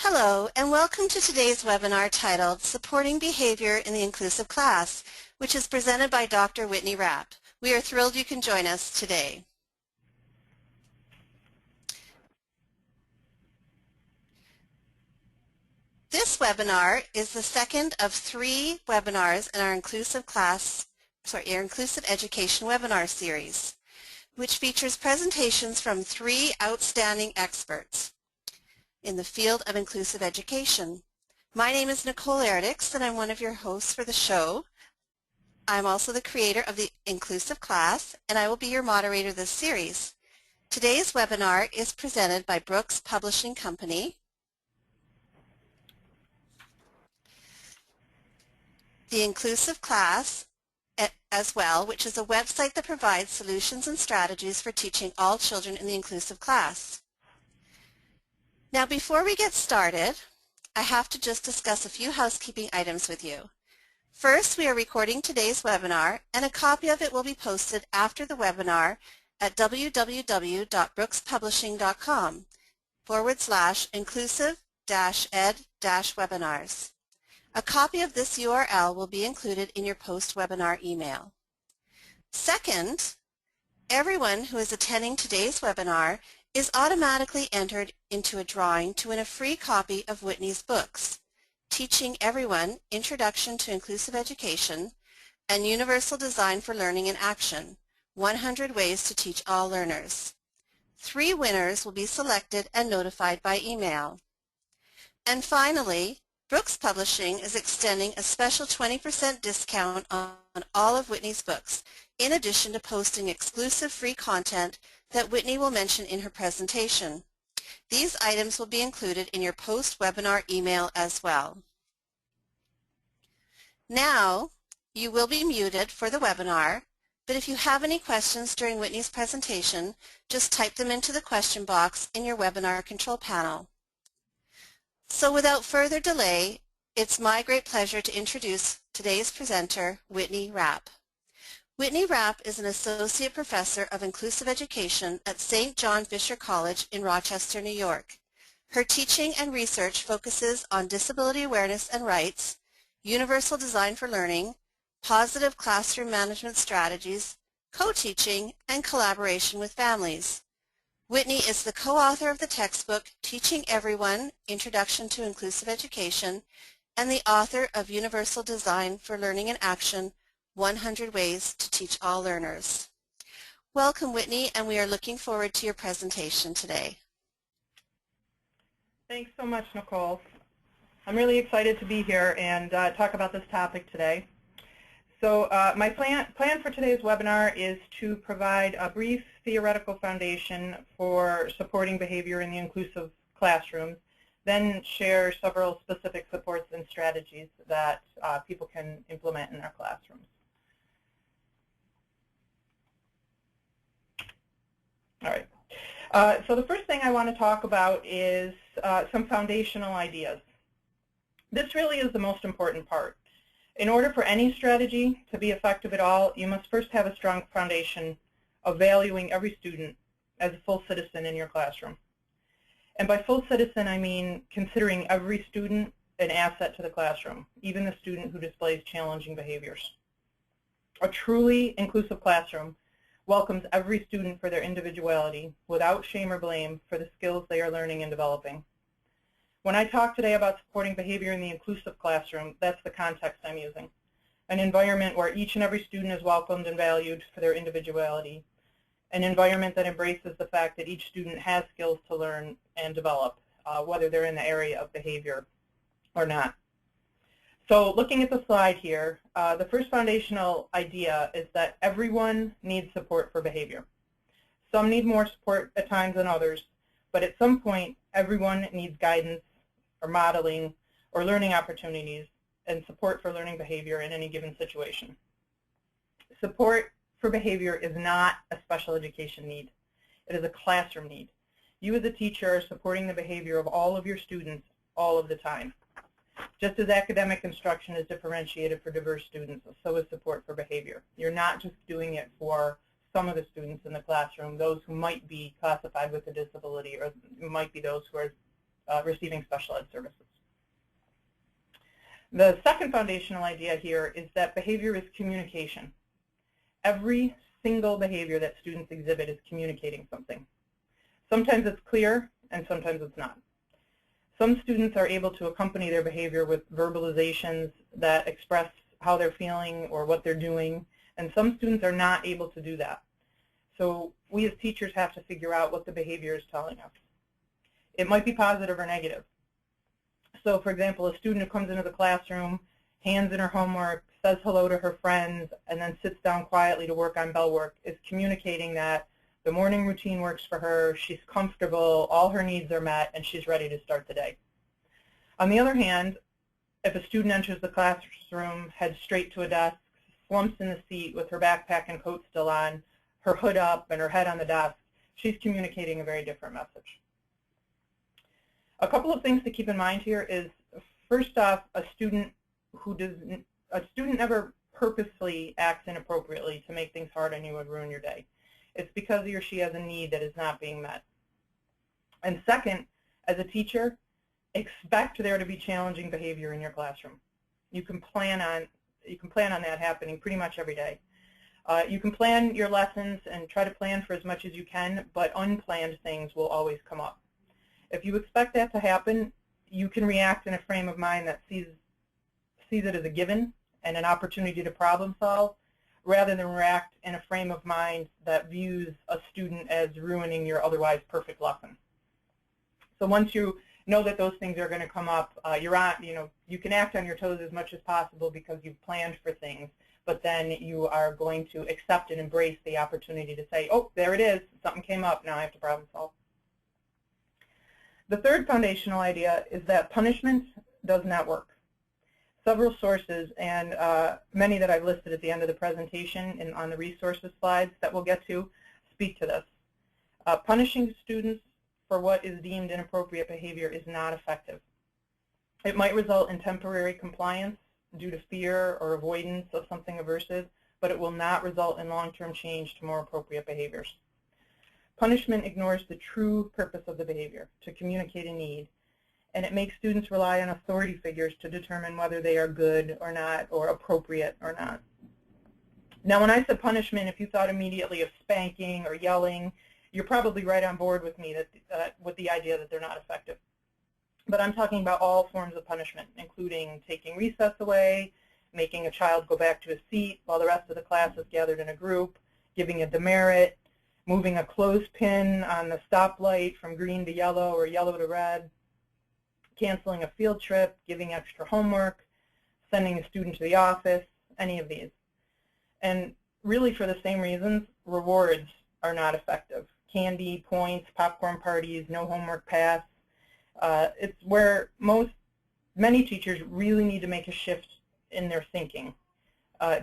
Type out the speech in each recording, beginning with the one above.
Hello, and welcome to today's webinar titled Supporting Behavior in the Inclusive Class, which is presented by Dr. Whitney Rapp. We are thrilled you can join us today. This webinar is the second of 3 webinars in our Inclusive Education webinar series, which features presentations from 3 outstanding experts in the field of inclusive education. My name is Nicole Erdix, and I'm one of your hosts for the show. I'm also the creator of the Inclusive Class, and I will be your moderator this series. Today's webinar is presented by Brooks Publishing Company, the Inclusive Class as well, which is a website that provides solutions and strategies for teaching all children in the inclusive class. Now, before we get started, I have to just discuss a few housekeeping items with you. First, we are recording today's webinar, and a copy of it will be posted after the webinar at www.brookspublishing.com/inclusive-ed-webinars. A copy of this URL will be included in your post-webinar email. Second, everyone who is attending today's webinar is automatically entered into a drawing to win a free copy of Whitney's books, Teaching Everyone, Introduction to Inclusive Education, and Universal Design for Learning in Action, 100 Ways to Teach All Learners. 3 winners will be selected and notified by email. And finally, Brooks Publishing is extending a special 20% discount on all of Whitney's books, in addition to posting exclusive free content that Whitney will mention in her presentation. These items will be included in your post-webinar email as well. Now, you will be muted for the webinar, but if you have any questions during Whitney's presentation, just type them into the question box in your webinar control panel. So without further delay, it's my great pleasure to introduce today's presenter, Whitney Rapp. Whitney Rapp is an Associate Professor of Inclusive Education at St. John Fisher College in Rochester, New York. Her teaching and research focuses on disability awareness and rights, universal design for learning, positive classroom management strategies, co-teaching, and collaboration with families. Whitney is the co-author of the textbook Teaching Everyone, Introduction to Inclusive Education, and the author of Universal Design for Learning in Action, 100 Ways to Teach All Learners. Welcome, Whitney, and we are looking forward to your presentation today. Thanks so much, Nicole. I'm really excited to be here and talk about this topic today. So my plan for today's webinar is to provide a brief theoretical foundation for supporting behavior in the inclusive classrooms, then share several specific supports and strategies that people can implement in their classrooms. All right. So the first thing I want to talk about is some foundational ideas. This really is the most important part. In order for any strategy to be effective at all, you must first have a strong foundation of valuing every student as a full citizen in your classroom. And by full citizen, I mean considering every student an asset to the classroom, even the student who displays challenging behaviors. A truly inclusive classroom welcomes every student for their individuality without shame or blame for the skills they are learning and developing. When I talk today about supporting behavior in the inclusive classroom, that's the context I'm using. An environment where each and every student is welcomed and valued for their individuality. An environment that embraces the fact that each student has skills to learn and develop, whether they're in the area of behavior or not. So looking at the slide here, the first foundational idea is that everyone needs support for behavior. Some need more support at times than others, but at some point, everyone needs guidance or modeling or learning opportunities and support for learning behavior in any given situation. Support for behavior is not a special education need. It is a classroom need. You as a teacher are supporting the behavior of all of your students all of the time. Just as academic instruction is differentiated for diverse students, so is support for behavior. You're not just doing it for some of the students in the classroom, those who might be classified with a disability or might be those who are receiving special ed services. The second foundational idea here is that behavior is communication. Every single behavior that students exhibit is communicating something. Sometimes it's clear, and sometimes it's not. Some students are able to accompany their behavior with verbalizations that express how they're feeling or what they're doing, and some students are not able to do that. So we as teachers have to figure out what the behavior is telling us. It might be positive or negative. So for example, a student who comes into the classroom, hands in her homework, says hello to her friends, and then sits down quietly to work on bell work is communicating that the morning routine works for her, she's comfortable, all her needs are met, and she's ready to start the day. On the other hand, if a student enters the classroom, heads straight to a desk, slumps in the seat with her backpack and coat still on, her hood up and her head on the desk, she's communicating a very different message. A couple of things to keep in mind here is, first off, a student never purposely acts inappropriately to make things hard on you or ruin your day. It's because he or she has a need that is not being met. And second, as a teacher, expect there to be challenging behavior in your classroom. You can plan on that happening pretty much every day. You can plan your lessons and try to plan for as much as you can, but unplanned things will always come up. If you expect that to happen, you can react in a frame of mind that sees it as a given and an opportunity to problem solve, rather than react in a frame of mind that views a student as ruining your otherwise perfect lesson. So once you know that those things are going to come up, you can act on your toes as much as possible because you've planned for things, but then you are going to accept and embrace the opportunity to say, oh, there it is, something came up, now I have to problem solve. The third foundational idea is that punishment does not work. Several sources, and many that I've listed at the end of the presentation and on the resources slides that we'll get to, speak to this. Punishing students for what is deemed inappropriate behavior is not effective. It might result in temporary compliance due to fear or avoidance of something aversive, but it will not result in long-term change to more appropriate behaviors. Punishment ignores the true purpose of the behavior, to communicate a need, and it makes students rely on authority figures to determine whether they are good or not, or appropriate or not. Now, when I said punishment, if you thought immediately of spanking or yelling, you're probably right on board with me with the idea that they're not effective. But I'm talking about all forms of punishment, including taking recess away, making a child go back to a seat while the rest of the class is gathered in a group, giving a demerit, moving a clothespin on the stoplight from green to yellow or yellow to red, canceling a field trip, giving extra homework, sending a student to the office, any of these. And really for the same reasons, rewards are not effective. Candy, points, popcorn parties, no homework pass. It's where many teachers really need to make a shift in their thinking.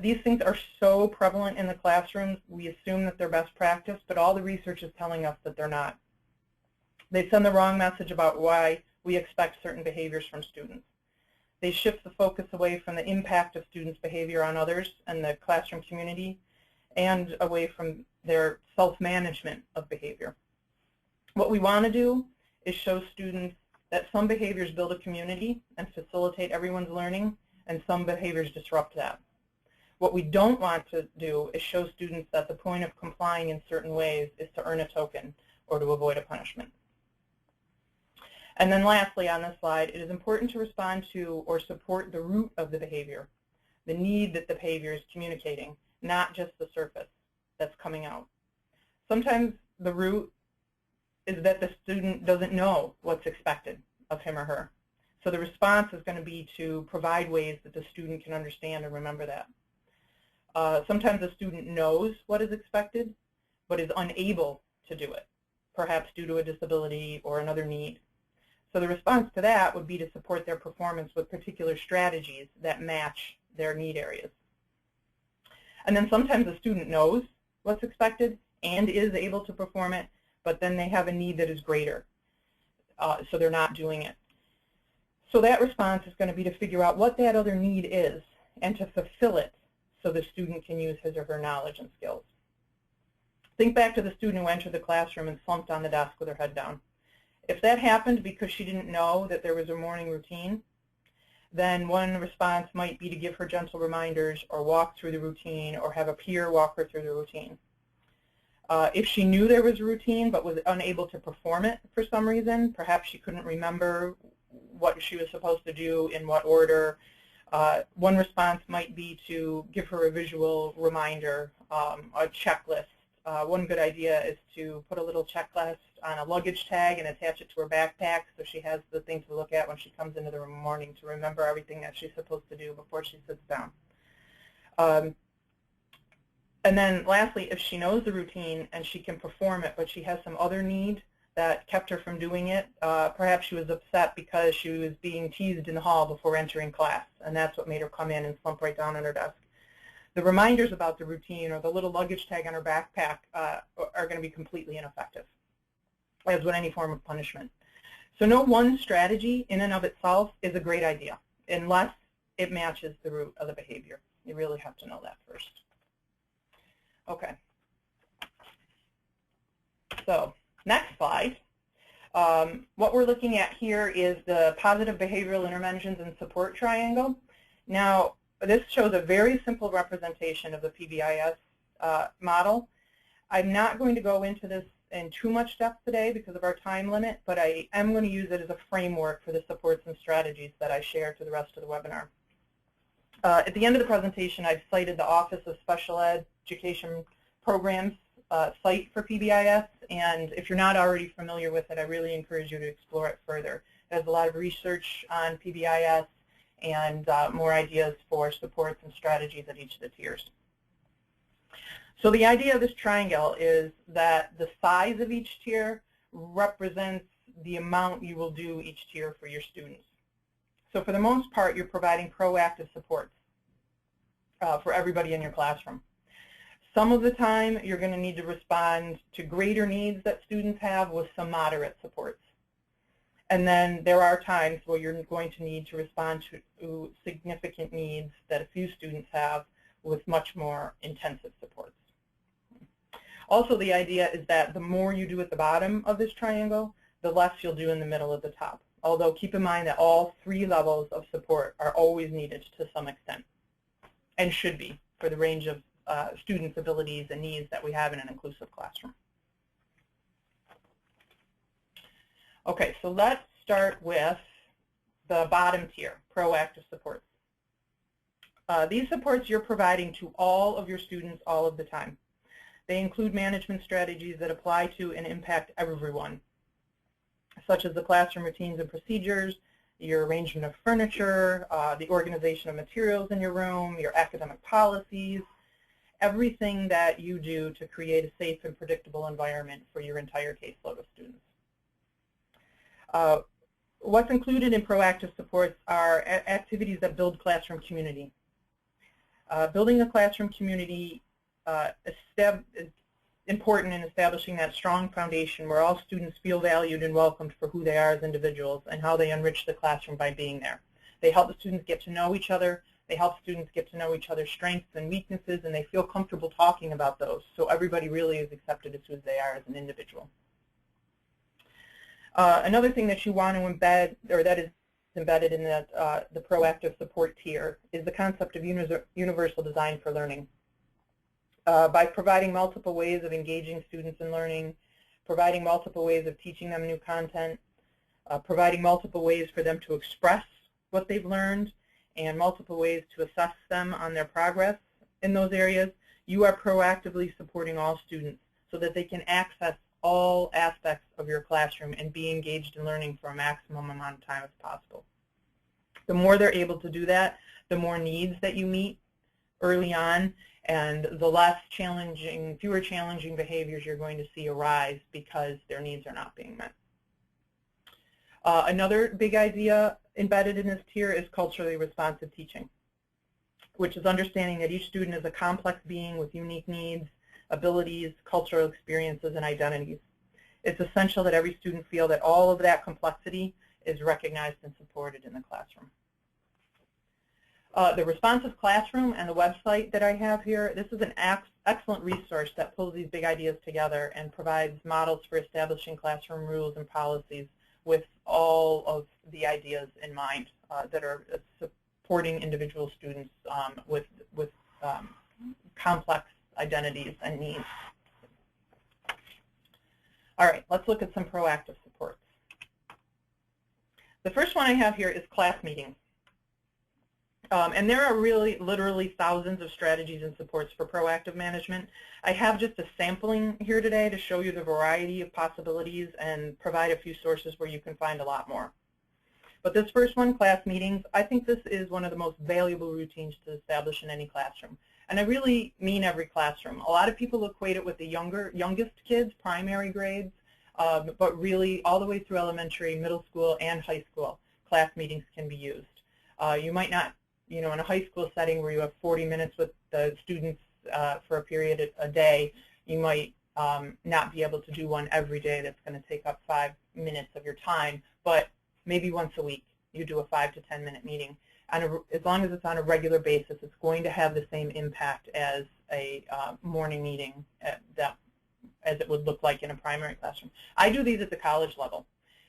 These things are so prevalent in the classrooms, we assume that they're best practice, but all the research is telling us that they're not. They send the wrong message about why we expect certain behaviors from students. They shift the focus away from the impact of students' behavior on others and the classroom community, and away from their self-management of behavior. What we want to do is show students that some behaviors build a community and facilitate everyone's learning, and some behaviors disrupt that. What we don't want to do is show students that the point of complying in certain ways is to earn a token or to avoid a punishment. And then lastly on this slide, it is important to respond to or support the root of the behavior, the need that the behavior is communicating, not just the surface that's coming out. Sometimes the root is that the student doesn't know what's expected of him or her. So the response is going to be to provide ways that the student can understand and remember that. Sometimes the student knows what is expected, but is unable to do it, perhaps due to a disability or another need. So the response to that would be to support their performance with particular strategies that match their need areas. And then sometimes the student knows what's expected and is able to perform it, but then they have a need that is greater, so they're not doing it. So that response is going to be to figure out what that other need is and to fulfill it so the student can use his or her knowledge and skills. Think back to the student who entered the classroom and slumped on the desk with her head down. If that happened because she didn't know that there was a morning routine, then one response might be to give her gentle reminders or walk through the routine or have a peer walk her through the routine. If she knew there was a routine but was unable to perform it for some reason, perhaps she couldn't remember what she was supposed to do in what order, one response might be to give her a visual reminder, a checklist. One good idea is to put a little checklist on a luggage tag and attach it to her backpack so she has the thing to look at when she comes into the morning to remember everything that she's supposed to do before she sits down. And then lastly, if she knows the routine and she can perform it, but she has some other need that kept her from doing it, perhaps she was upset because she was being teased in the hall before entering class, and that's what made her come in and slump right down on her desk. The reminders about the routine or the little luggage tag on her backpack are going to be completely ineffective, as would any form of punishment. So no one strategy in and of itself is a great idea unless it matches the root of the behavior. You really have to know that first. Okay. So next slide. What we're looking at here is the positive behavioral interventions and support triangle. Now, this shows a very simple representation of the PBIS model. I'm not going to go into this in too much depth today because of our time limit, but I am going to use it as a framework for the supports and strategies that I share to the rest of the webinar. At the end of the presentation, I've cited the Office of Special Education Programs site for PBIS, and if you're not already familiar with it, I really encourage you to explore it further. There's a lot of research on PBIS and more ideas for supports and strategies at each of the tiers. So the idea of this triangle is that the size of each tier represents the amount you will do each tier for your students. So for the most part, you're providing proactive supports for everybody in your classroom. Some of the time, you're going to need to respond to greater needs that students have with some moderate supports. And then there are times where you're going to need to respond to significant needs that a few students have with much more intensive supports. Also, the idea is that the more you do at the bottom of this triangle, the less you'll do in the middle of the top. Although keep in mind that all three levels of support are always needed to some extent and should be for the range of students' abilities and needs that we have in an inclusive classroom. Okay, so let's start with the bottom tier, proactive supports. These supports you're providing to all of your students all of the time. They include management strategies that apply to and impact everyone, such as the classroom routines and procedures, your arrangement of furniture, the organization of materials in your room, your academic policies, everything that you do to create a safe and predictable environment for your entire caseload of students. What's included in proactive supports are activities that build classroom community. Building a classroom community is important in establishing that strong foundation where all students feel valued and welcomed for who they are as individuals and how they enrich the classroom by being there. They help the students get to know each other. They help students get to know each other's strengths and weaknesses, and they feel comfortable talking about those. So everybody really is accepted as who they are as an individual. Another thing that you want to embed, or that is embedded in the proactive support tier, is the concept of universal design for learning. By providing multiple ways of engaging students in learning, providing multiple ways of teaching them new content, providing multiple ways for them to express what they've learned, and multiple ways to assess them on their progress in those areas, you are proactively supporting all students so that they can access all aspects of your classroom and be engaged in learning for a maximum amount of time as possible. The more they're able to do that, the more needs that you meet early on, and the less challenging, fewer challenging behaviors you're going to see arise because their needs are not being met. Another big idea embedded in this tier is culturally responsive teaching, which is understanding that each student is a complex being with unique needs, abilities, cultural experiences, and identities. It's essential that every student feel that all of that complexity is recognized and supported in the classroom. The responsive classroom and the website that I have here, this is an excellent resource that pulls these big ideas together and provides models for establishing classroom rules and policies with all of the ideas in mind that are supporting individual students with complex identities and needs. All right, let's look at some proactive supports. The first one I have here is class meetings. And there are really literally thousands of strategies and supports for proactive management. I have just a sampling here today to show you the variety of possibilities and provide a few sources where you can find a lot more. But this first one, class meetings, I think this is one of the most valuable routines to establish in any classroom. And I really mean every classroom. A lot of people equate it with the youngest kids, primary grades, but really all the way through elementary, middle school, and high school, class meetings can be used. You might not, in a high school setting where you have 40 minutes with the students for a period a day, you might not be able to do one every day that's going to take up 5 minutes of your time, but maybe once a week you do a 5 to 10 minute meeting. And as long as it's on a regular basis, it's going to have the same impact as a morning meeting as it would look like in a primary classroom. I do these at the college level.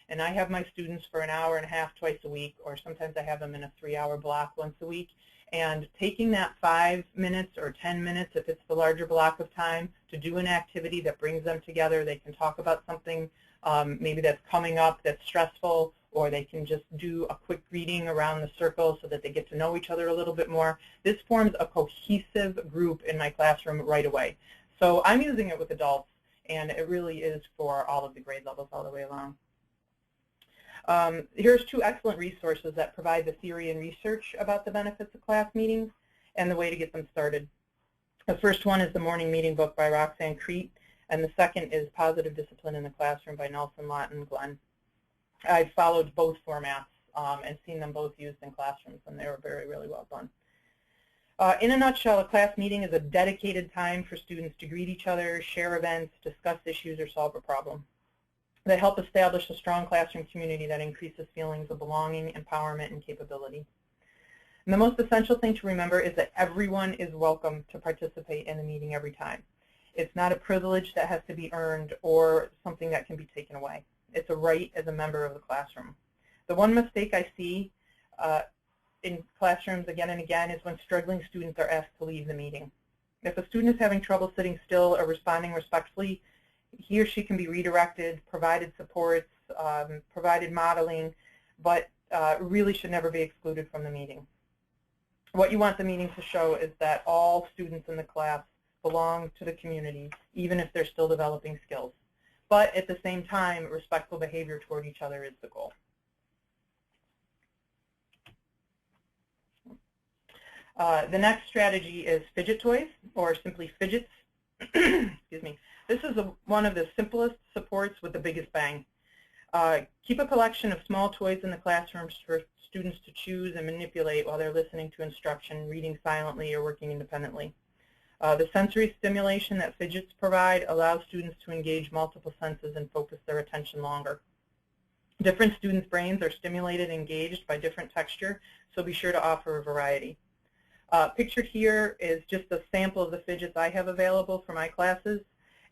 And I have my students for an hour and a half twice a week, or sometimes I have them in a 3-hour block once a week. And taking that 5 minutes or 10 minutes, if it's the larger block of time, to do an activity that brings them together. They can talk about something maybe that's coming up that's stressful, or they can just do a quick greeting around the circle so that they get to know each other a little bit more. This forms a cohesive group in my classroom right away. So I'm using it with adults, and it really is for all of the grade levels all the way along. Here's 2 excellent resources that provide the theory and research about the benefits of class meetings and the way to get them started. The first one is the Morning Meeting book by Roxanne Crete, and the second is Positive Discipline in the Classroom by Nelson Lawton Glenn. I've followed both formats and seen them both used in classrooms, and they were really well done. In a nutshell, a class meeting is a dedicated time for students to greet each other, share events, discuss issues, or solve a problem. They help establish a strong classroom community that increases feelings of belonging, empowerment, and capability. And the most essential thing to remember is that everyone is welcome to participate in the meeting every time. It's not a privilege that has to be earned or something that can be taken away. It's a right as a member of the classroom. The one mistake I see in classrooms again and again is when struggling students are asked to leave the meeting. If a student is having trouble sitting still or responding respectfully, he or she can be redirected, provided supports, provided modeling, but really should never be excluded from the meeting. What you want the meeting to show is that all students in the class belong to the community, even if they're still developing skills. But at the same time, respectful behavior toward each other is the goal. The next strategy is fidget toys, or simply fidgets. Excuse me. This is one of the simplest supports with the biggest bang. Keep a collection of small toys in the classrooms for students to choose and manipulate while they're listening to instruction, reading silently, or working independently. The sensory stimulation that fidgets provide allows students to engage multiple senses and focus their attention longer. Different students' brains are stimulated and engaged by different texture, so be sure to offer a variety. Pictured here is just a sample of the fidgets I have available for my classes.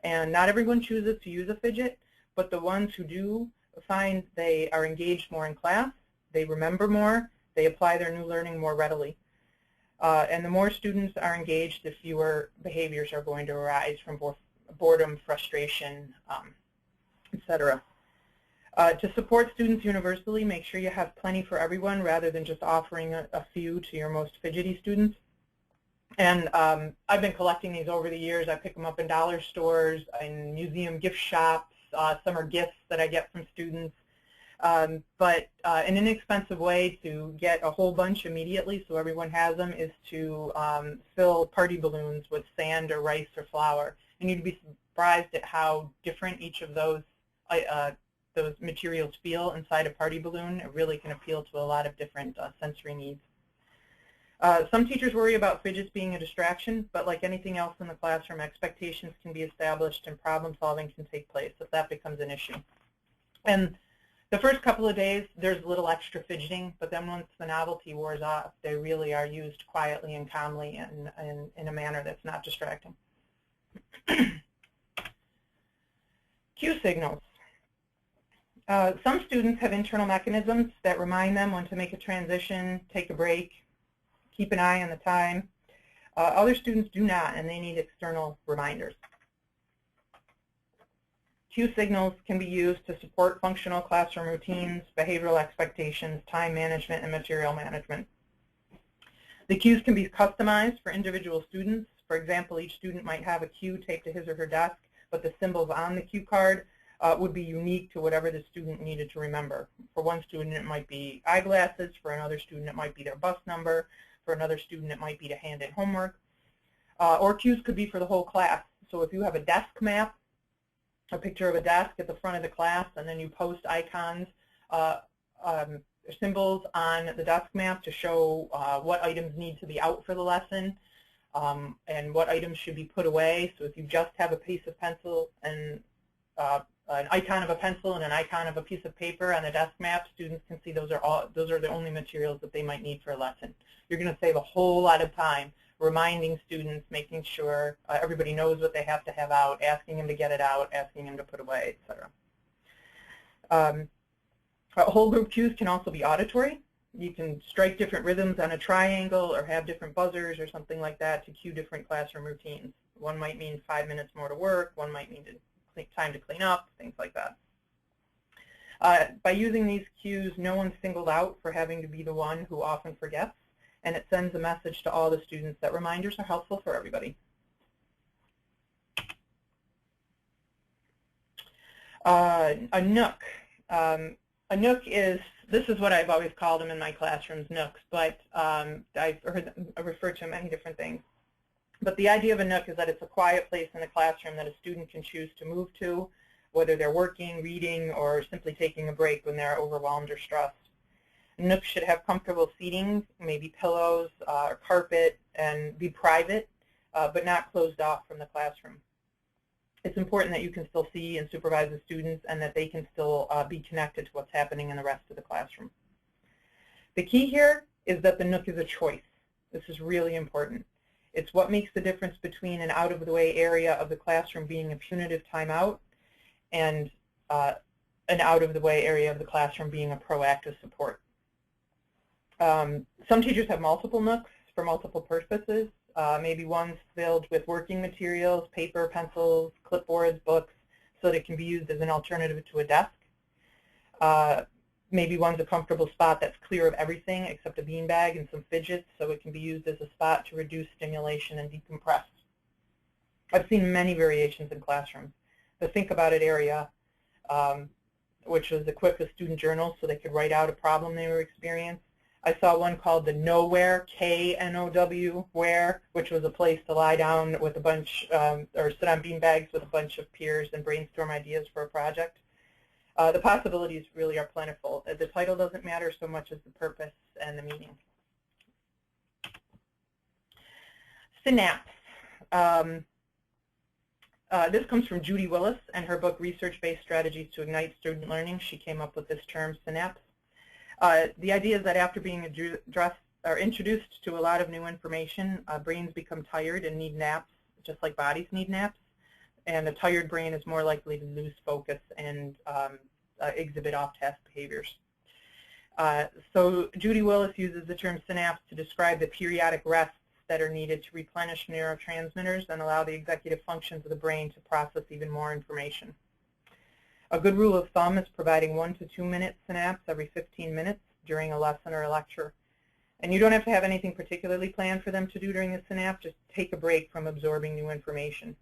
And not everyone chooses to use a fidget, but the ones who do find they are engaged more in class, they remember more, they apply their new learning more readily. And the more students are engaged, the fewer behaviors are going to arise from boredom, frustration, etc. To support students universally, make sure you have plenty for everyone rather than just offering a few to your most fidgety students. And I've been collecting these over the years. I pick them up in dollar stores, in museum gift shops. Some are gifts that I get from students. But an inexpensive way to get a whole bunch immediately so everyone has them is to fill party balloons with sand or rice or flour. And you'd be surprised at how different each of those materials feel inside a party balloon. It really can appeal to a lot of different sensory needs. Some teachers worry about fidgets being a distraction, but like anything else in the classroom, expectations can be established and problem solving can take place if that becomes an issue. And the first couple of days, there's a little extra fidgeting, but then once the novelty wears off, they really are used quietly and calmly and in a manner that's not distracting. Cue signals. Some students have internal mechanisms that remind them when to make a transition, take a break, keep an eye on the time. Other students do not, and they need external reminders. Cue signals can be used to support functional classroom routines, behavioral expectations, time management, and material management. The cues can be customized for individual students. For example, each student might have a cue taped to his or her desk, but the symbols on the cue card would be unique to whatever the student needed to remember. For one student, it might be eyeglasses. For another student, it might be their bus number. For another student, it might be to hand in homework. Or cues could be for the whole class. So if you have a desk map, a picture of a desk at the front of the class, and then you post icons, symbols on the desk map to show what items need to be out for the lesson and what items should be put away. So if you just have a piece of pencil and an icon of a pencil and an icon of a piece of paper on the desk map, students can see those are the only materials that they might need for a lesson. You're going to save a whole lot of time reminding students, making sure everybody knows what they have to have out, asking them to get it out, asking them to put away, etc. Whole group cues can also be auditory. You can strike different rhythms on a triangle or have different buzzers or something like that to cue different classroom routines. One might mean 5 minutes more to work, one might mean time to clean up, things like that. By using these cues, no one's singled out for having to be the one who often forgets, and it sends a message to all the students that reminders are helpful for everybody. A nook. A nook this is what I've always called them in my classrooms, nooks, but I've referred to many different things. But the idea of a nook is that it's a quiet place in the classroom that a student can choose to move to, whether they're working, reading, or simply taking a break when they're overwhelmed or stressed. Nooks should have comfortable seating, maybe pillows or carpet, and be private, but not closed off from the classroom. It's important that you can still see and supervise the students and that they can still be connected to what's happening in the rest of the classroom. The key here is that the nook is a choice. This is really important. It's what makes the difference between an out-of-the-way area of the classroom being a punitive timeout and an out-of-the-way area of the classroom being a proactive support. Some teachers have multiple nooks for multiple purposes. Maybe one's filled with working materials, paper, pencils, clipboards, books, so that it can be used as an alternative to a desk. Maybe one's a comfortable spot that's clear of everything except a beanbag and some fidgets, so it can be used as a spot to reduce stimulation and decompress. I've seen many variations in classrooms. The Think About It area, which was equipped with student journals so they could write out a problem they were experiencing. I saw one called the Nowhere, K-N-O-W, where, which was a place to lie down with a bunch, or sit on beanbags with a bunch of peers and brainstorm ideas for a project. The possibilities really are plentiful. The title doesn't matter so much as the purpose and the meaning. Synapse. This comes from Judy Willis and her book, Research-Based Strategies to Ignite Student Learning. She came up with this term, synapse. The idea is that after being introduced to a lot of new information, brains become tired and need naps, just like bodies need naps. And a tired brain is more likely to lose focus and exhibit off-task behaviors. So Judy Willis uses the term synapse to describe the periodic rests that are needed to replenish neurotransmitters and allow the executive functions of the brain to process even more information. A good rule of thumb is providing 1 to 2 minute synapse every 15 minutes during a lesson or a lecture. And you don't have to have anything particularly planned for them to do during the synapse. Just take a break from absorbing new information.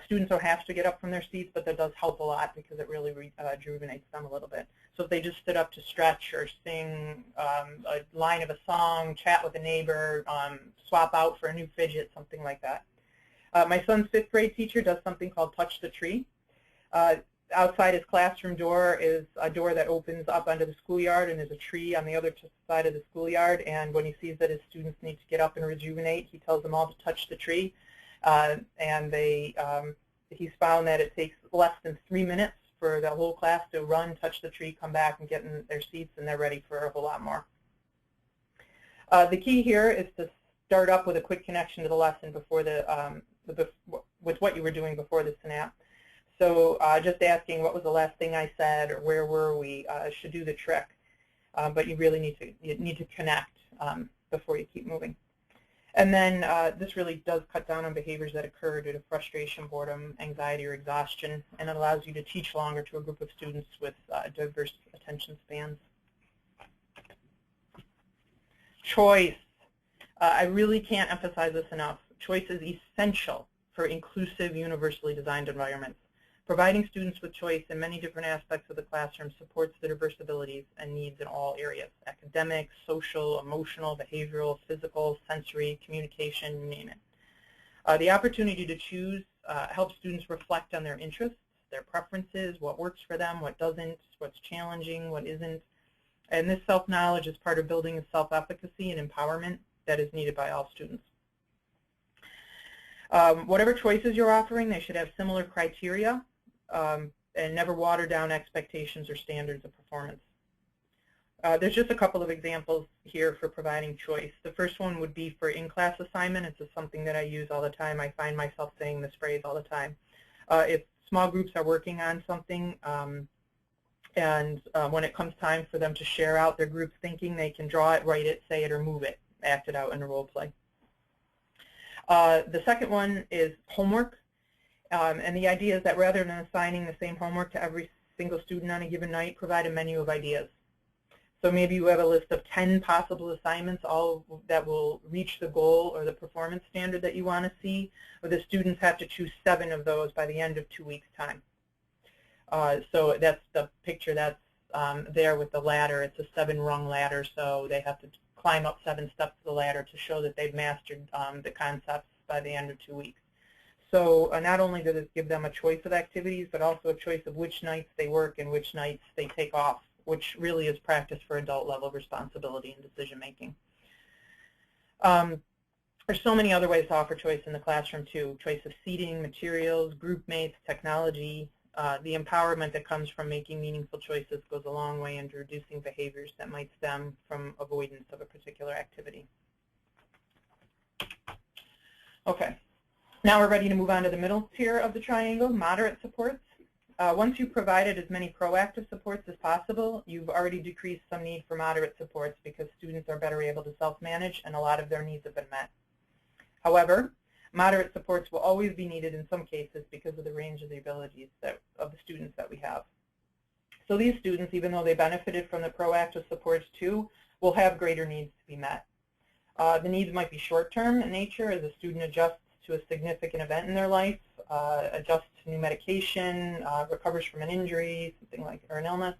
Students don't have to get up from their seats, but that does help a lot because it really rejuvenates them a little bit. So if they just stood up to stretch or sing a line of a song, chat with a neighbor, swap out for a new fidget, something like that. My son's 5th grade teacher does something called Touch the Tree. Outside his classroom door is a door that opens up onto the schoolyard, and there's a tree on the other side of the schoolyard. And when he sees that his students need to get up and rejuvenate, he tells them all to touch the tree. And he's found that it takes less than 3 minutes for the whole class to run, touch the tree, come back, and get in their seats, and they're ready for a whole lot more. The key here is to start up with a quick connection to the lesson before with what you were doing before the synapse. So just asking what was the last thing I said or where were we should do the trick. But you really need to connect before you keep moving. And then this really does cut down on behaviors that occur due to frustration, boredom, anxiety, or exhaustion, and it allows you to teach longer to a group of students with diverse attention spans. Choice. I really can't emphasize this enough. Choice is essential for inclusive, universally designed environments. Providing students with choice in many different aspects of the classroom supports the diverse abilities and needs in all areas: academic, social, emotional, behavioral, physical, sensory, communication, you name it. The opportunity to choose helps students reflect on their interests, their preferences, what works for them, what doesn't, what's challenging, what isn't. And this self-knowledge is part of building a self-efficacy and empowerment that is needed by all students. Whatever choices you're offering, they should have similar criteria and never water down expectations or standards of performance. There's just a couple of examples here for providing choice. The first one would be for in-class assignment. It's just something that I use all the time. I find myself saying this phrase all the time. If small groups are working on something and when it comes time for them to share out their group's thinking, they can draw it, write it, say it, or move it, act it out in a role play. The second one is homework. And the idea is that rather than assigning the same homework to every single student on a given night, provide a menu of ideas. So maybe you have a list of 10 possible assignments, all that will reach the goal or the performance standard that you want to see, but the students have to choose 7 of those by the end of 2 weeks' time. So that's the picture that's there with the ladder. It's a 7-rung ladder, so they have to climb up 7 steps of the ladder to show that they've mastered the concepts by the end of 2 weeks. So not only does it give them a choice of activities, but also a choice of which nights they work and which nights they take off, which really is practice for adult-level responsibility and decision-making. There's so many other ways to offer choice in the classroom, too. Choice of seating, materials, group mates, technology. The empowerment that comes from making meaningful choices goes a long way in reducing behaviors that might stem from avoidance of a particular activity. Okay. Now we're ready to move on to the middle tier of the triangle, moderate supports. Once you've provided as many proactive supports as possible, you've already decreased some need for moderate supports because students are better able to self-manage and a lot of their needs have been met. However, moderate supports will always be needed in some cases because of the range of the abilities of the students that we have. So these students, even though they benefited from the proactive supports too, will have greater needs to be met. The needs might be short-term in nature as a student adjusts to a significant event in their life, adjusts to new medication, recovers from an injury, something like, or an illness,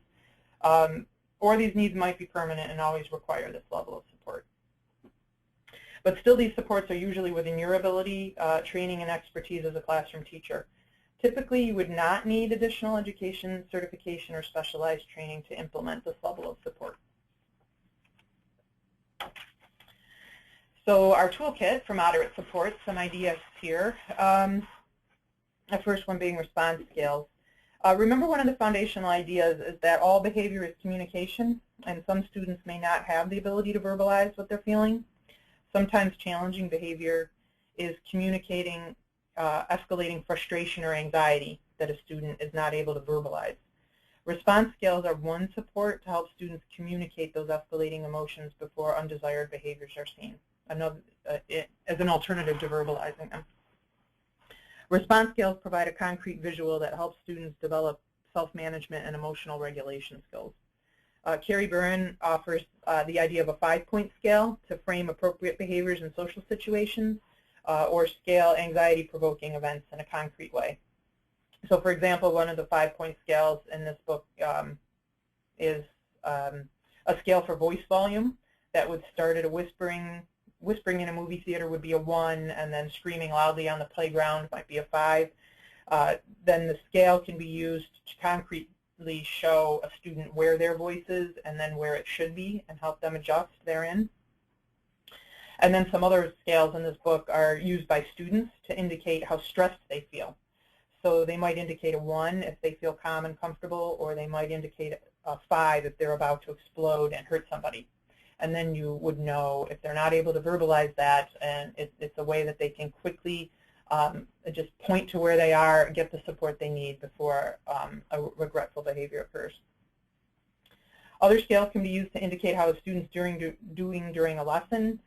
or these needs might be permanent and always require this level of support. But still, these supports are usually within your ability, training, and expertise as a classroom teacher. Typically, you would not need additional education, certification, or specialized training to implement this level of support. So our toolkit for moderate support, some ideas here. The first one being response scales. Remember, one of the foundational ideas is that all behavior is communication, and some students may not have the ability to verbalize what they're feeling. Sometimes challenging behavior is communicating, escalating frustration or anxiety that a student is not able to verbalize. Response scales are one support to help students communicate those escalating emotions before undesired behaviors are seen, as an alternative to verbalizing them. Response scales provide a concrete visual that helps students develop self-management and emotional regulation skills. Carrie Burren offers the idea of a 5-point scale to frame appropriate behaviors in social situations or scale anxiety-provoking events in a concrete way. So, for example, one of the 5-point scales in this book is a scale for voice volume that would start at a whispering in a movie theater would be a 1, and then screaming loudly on the playground might be a 5. Then the scale can be used to concretely show a student where their voice is and then where it should be and help them adjust therein. And then some other scales in this book are used by students to indicate how stressed they feel. So they might indicate a 1 if they feel calm and comfortable, or they might indicate a 5 if they're about to explode and hurt somebody. And then you would know if they're not able to verbalize that, and it's a way that they can quickly just point to where they are, get the support they need before a regretful behavior occurs. Other scales can be used to indicate how a student's doing during a lesson.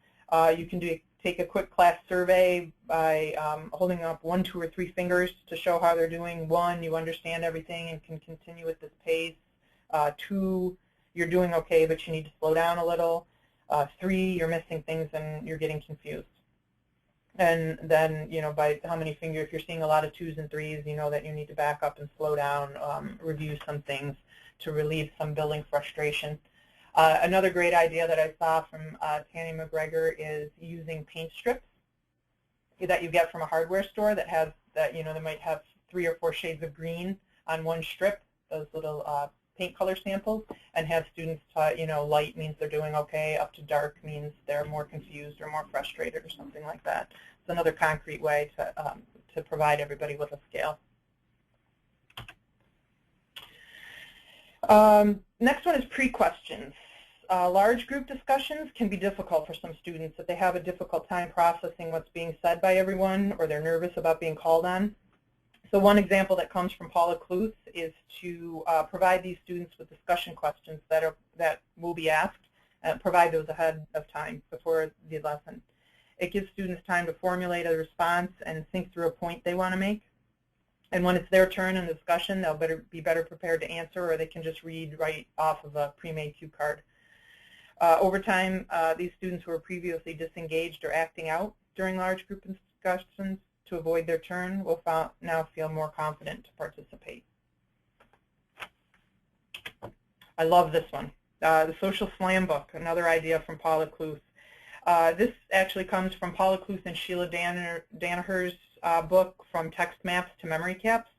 You can take a quick class survey by holding up 1, 2, or 3 fingers to show how they're doing. 1, you understand everything and can continue at this pace. 2, you're doing okay, but you need to slow down a little. 3, you're missing things and you're getting confused. And then, by how many fingers, if you're seeing a lot of 2s and 3s, you know that you need to back up and slow down, review some things to relieve some building frustration. Another great idea that I saw from Tanny McGregor is using paint strips that you get from a hardware store that has they might have 3 or 4 shades of green on one strip, those little paint color samples, and have students light means they're doing okay, up to dark means they're more confused or more frustrated or something like that. It's another concrete way to provide everybody with a scale. Next one is pre-questions. Large group discussions can be difficult for some students if they have a difficult time processing what's being said by everyone or they're nervous about being called on. So one example that comes from Paula Kluth is to provide these students with discussion questions that will be asked, and provide those ahead of time before the lesson. It gives students time to formulate a response and think through a point they want to make. And when it's their turn in the discussion, they'll be better prepared to answer, or they can just read right off of a pre-made cue card. Over time, these students who were previously disengaged or acting out during large group discussions to avoid their turn will now feel more confident to participate. I love this one. The Social Slam book, another idea from Paula Kluth. This actually comes from Paula Kluth and Sheila Danaher's book, From Text Maps to Memory Caps.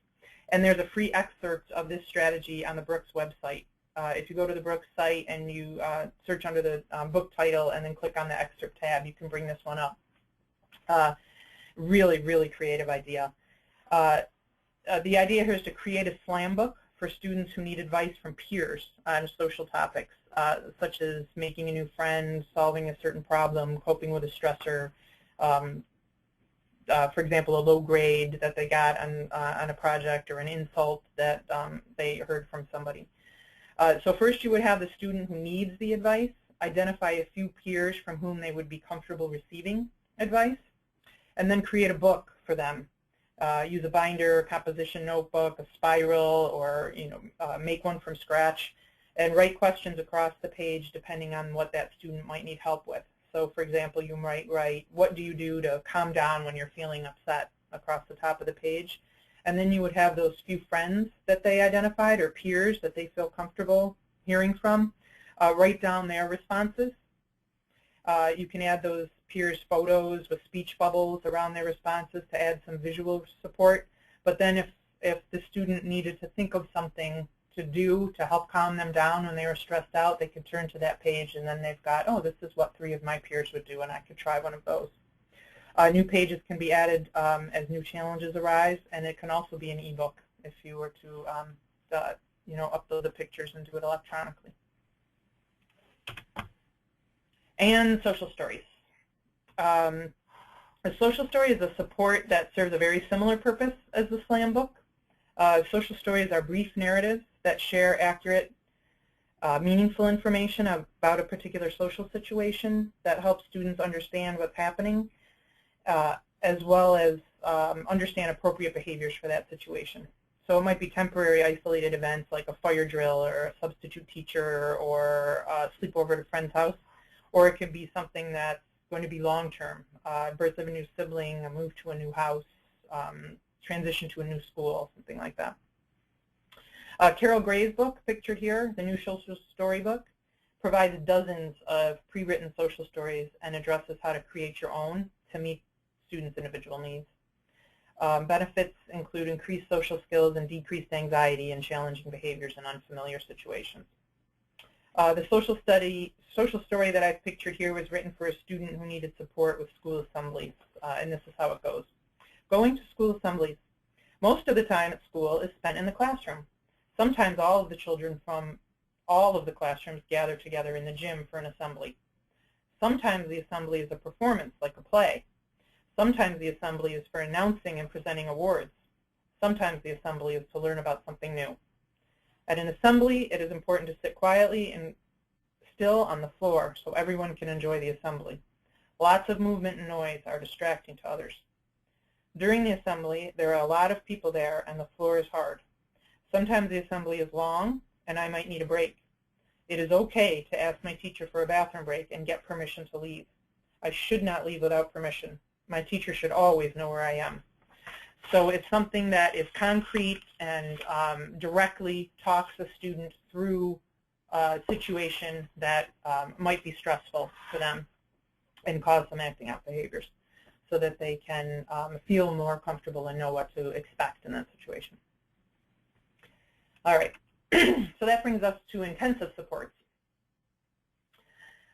And there's a free excerpt of this strategy on the Brooks website. If you go to the Brooks site and you search under the book title and then click on the excerpt tab, you can bring this one up. Really, really creative idea. The idea here is to create a slam book for students who need advice from peers on social topics, such as making a new friend, solving a certain problem, coping with a stressor, for example, a low grade that they got on a project, or an insult that they heard from somebody. So first you would have the student who needs the advice, identify a few peers from whom they would be comfortable receiving advice, and then create a book for them. Use a binder, a composition notebook, a spiral, or make one from scratch, and write questions across the page depending on what that student might need help with. So for example, you might write, what do you do to calm down when you're feeling upset, across the top of the page. And then you would have those few friends that they identified, or peers that they feel comfortable hearing from, write down their responses. You can add those peers' photos with speech bubbles around their responses to add some visual support. But then if the student needed to think of something to do to help calm them down when they were stressed out, they could turn to that page, and then they've got, oh, this is what 3 of my peers would do, and I could try one of those. New pages can be added as new challenges arise, and it can also be an ebook if you were to upload the pictures and do it electronically. And social stories. A social story is a support that serves a very similar purpose as the SLAM book. Social stories are brief narratives that share accurate, meaningful information about a particular social situation that helps students understand what's happening, as well as understand appropriate behaviors for that situation. So it might be temporary, isolated events like a fire drill or a substitute teacher or a sleepover at a friend's house, or it could be something that's going to be long-term, birth of a new sibling, a move to a new house, transition to a new school, something like that. Carol Gray's book, pictured here, the New Social Story book, provides dozens of pre-written social stories and addresses how to create your own to meet students' individual needs. Benefits include increased social skills and decreased anxiety and challenging behaviors in unfamiliar situations. The social story that I've pictured here was written for a student who needed support with school assemblies, and this is how it goes. Going to school assemblies. Most of the time at school is spent in the classroom. Sometimes all of the children from all of the classrooms gather together in the gym for an assembly. Sometimes the assembly is a performance, like a play. Sometimes the assembly is for announcing and presenting awards. Sometimes the assembly is to learn about something new. At an assembly, it is important to sit quietly and still on the floor so everyone can enjoy the assembly. Lots of movement and noise are distracting to others. During the assembly, there are a lot of people there and the floor is hard. Sometimes the assembly is long and I might need a break. It is okay to ask my teacher for a bathroom break and get permission to leave. I should not leave without permission. My teacher should always know where I am. So it's something that is concrete and directly talks the student through a situation that might be stressful for them and cause some acting out behaviors so that they can feel more comfortable and know what to expect in that situation. All right, so that brings us to intensive supports.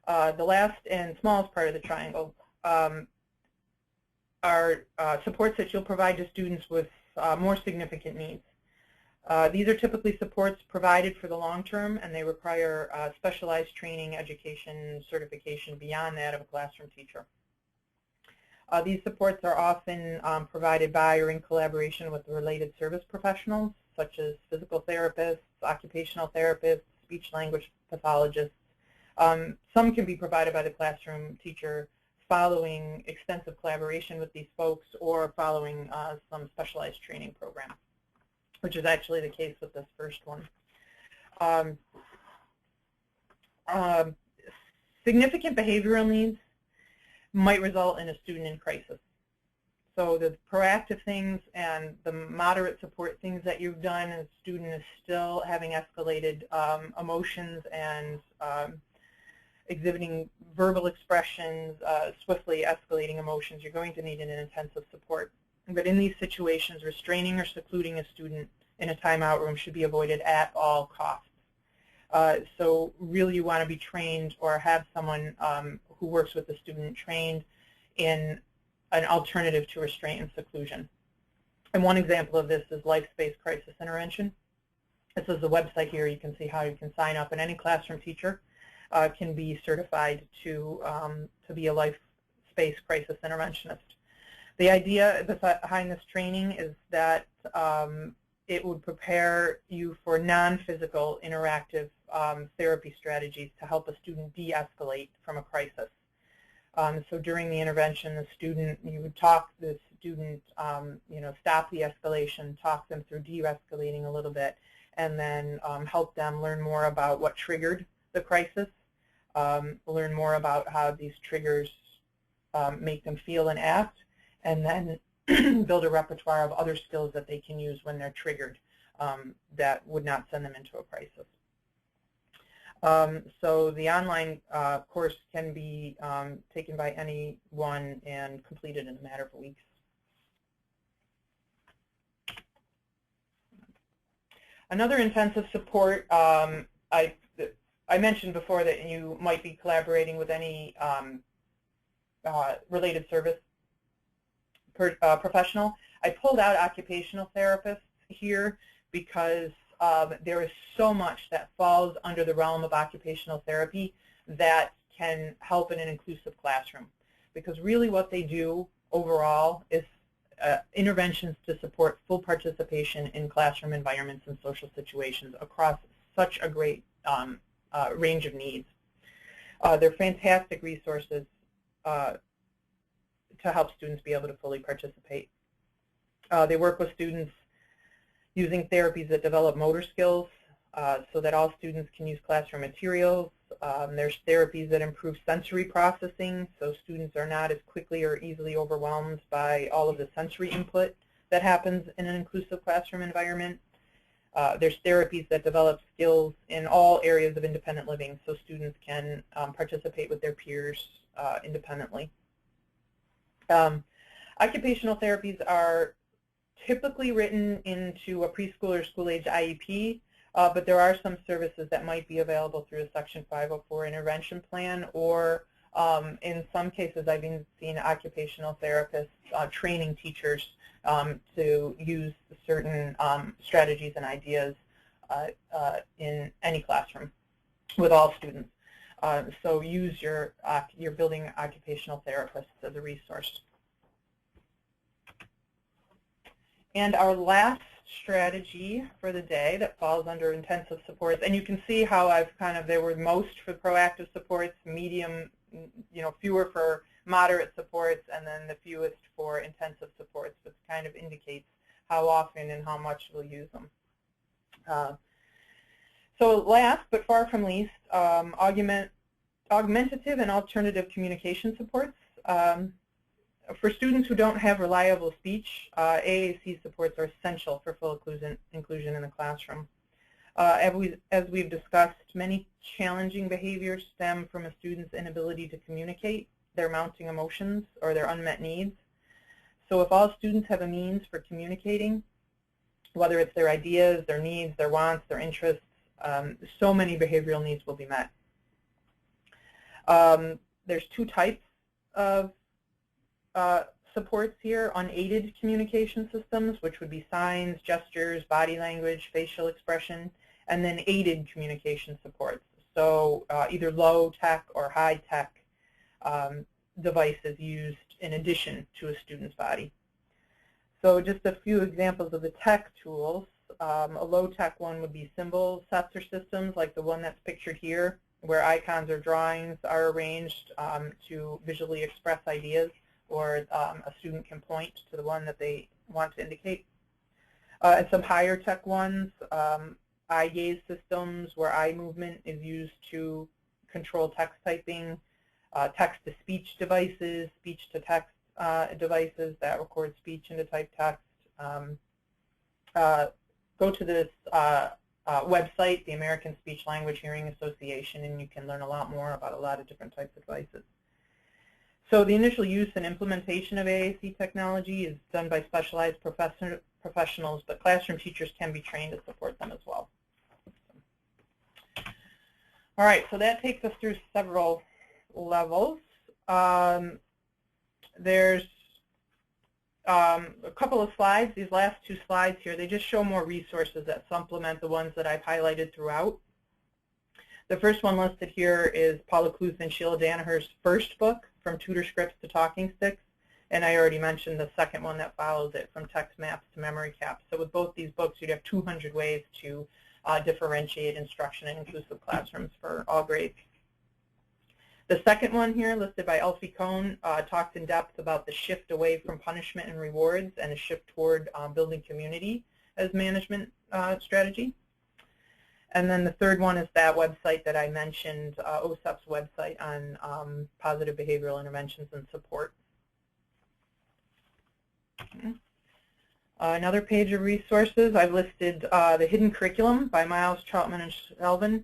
The last and smallest part of the triangle are supports that you'll provide to students with more significant needs. These are typically supports provided for the long term, and they require specialized training, education, certification beyond that of a classroom teacher. These supports are often provided by or in collaboration with the related service professionals, such as physical therapists, occupational therapists, speech-language pathologists. Some can be provided by the classroom teacher following extensive collaboration with these folks or following some specialized training program, which is actually the case with this first one. Significant behavioral needs might result in a student in crisis. So the proactive things and the moderate support things that you've done, and the student is still having escalated emotions and exhibiting verbal expressions, swiftly escalating emotions, you're going to need an intensive support. But in these situations, restraining or secluding a student in a timeout room should be avoided at all costs. So really you want to be trained or have someone who works with the student trained in an alternative to restraint and seclusion. And one example of this is life space crisis intervention. This is the website here. You can see how you can sign up, and any classroom teacher can be certified to be a life space crisis interventionist. The idea behind this training is that it would prepare you for non-physical interactive therapy strategies to help a student de-escalate from a crisis. So during the intervention, you would talk to the student, stop the escalation, talk them through de-escalating a little bit, and then help them learn more about what triggered the crisis, learn more about how these triggers make them feel and act, and then build a repertoire of other skills that they can use when they're triggered that would not send them into a crisis. So the online course can be taken by anyone and completed in a matter of weeks. Another intensive support, I mentioned before that you might be collaborating with any related service professional. I pulled out occupational therapists here because there is so much that falls under the realm of occupational therapy that can help in an inclusive classroom. Because really what they do overall is interventions to support full participation in classroom environments and social situations across such a great range of needs. They're fantastic resources to help students be able to fully participate. They work with students using therapies that develop motor skills so that all students can use classroom materials. There's therapies that improve sensory processing, so students are not as quickly or easily overwhelmed by all of the sensory input that happens in an inclusive classroom environment. There's therapies that develop skills in all areas of independent living, so students can participate with their peers independently. Occupational therapies are typically written into a preschool or school-age IEP, but there are some services that might be available through a Section 504 intervention plan, or in some cases I've even seen occupational therapists training teachers to use certain strategies and ideas in any classroom with all students. So use your building occupational therapists as a resource. And our last strategy for the day that falls under intensive supports, and you can see how there were most for proactive supports, medium, fewer for moderate supports, and then the fewest for intensive supports, which kind of indicates how often and how much we'll use them. So last, but far from least, augmentative and alternative communication supports. For students who don't have reliable speech, AAC supports are essential for full inclusion in the classroom. As we've discussed, many challenging behaviors stem from a student's inability to communicate their mounting emotions or their unmet needs. So if all students have a means for communicating, whether it's their ideas, their needs, their wants, their interests, so many behavioral needs will be met. There's two types of supports here: unaided communication systems, which would be signs, gestures, body language, facial expression, and then aided communication supports. So either low-tech or high-tech devices used in addition to a student's body. So just a few examples of the tech tools. A low-tech one would be symbol sets or systems like the one that's pictured here, where icons or drawings are arranged to visually express ideas, or a student can point to the one that they want to indicate. And some higher tech ones, eye gaze systems, where eye movement is used to control text typing, text-to-speech devices, speech-to-text devices that record speech into typed text. Go to this website, the American Speech Language Hearing Association, and you can learn a lot more about a lot of different types of devices. So the initial use and implementation of AAC technology is done by specialized professionals, but classroom teachers can be trained to support them as well. All right, so that takes us through several levels. There's a couple of slides. These last two slides here, they just show more resources that supplement the ones that I've highlighted throughout. The first one listed here is Paula Cluth and Sheila Danaher's first book, From Tutor Scripts to Talking Sticks, and I already mentioned the second one that follows it, From Text Maps to Memory Caps. So with both these books, you'd have 200 ways to differentiate instruction in inclusive classrooms for all grades. The second one here, listed by Elfie Cohn, talks in depth about the shift away from punishment and rewards and a shift toward building community as management strategy. And then the third one is that website that I mentioned, OSEP's website on positive behavioral interventions and support. Another page of resources, I've listed The Hidden Curriculum by Miles, Troutman, and Shelvin.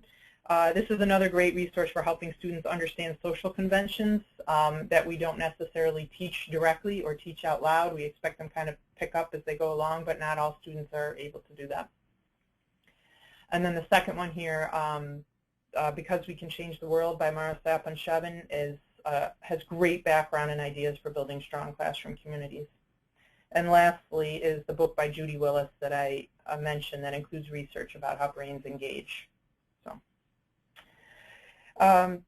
This is another great resource for helping students understand social conventions that we don't necessarily teach directly or teach out loud. We expect them kind of pick up as they go along, but not all students are able to do that. And then the second one here, Because We Can Change the World by Mara Sapp and Shevin, has great background and ideas for building strong classroom communities. And lastly is the book by Judy Willis that I mentioned that includes research about how brains engage.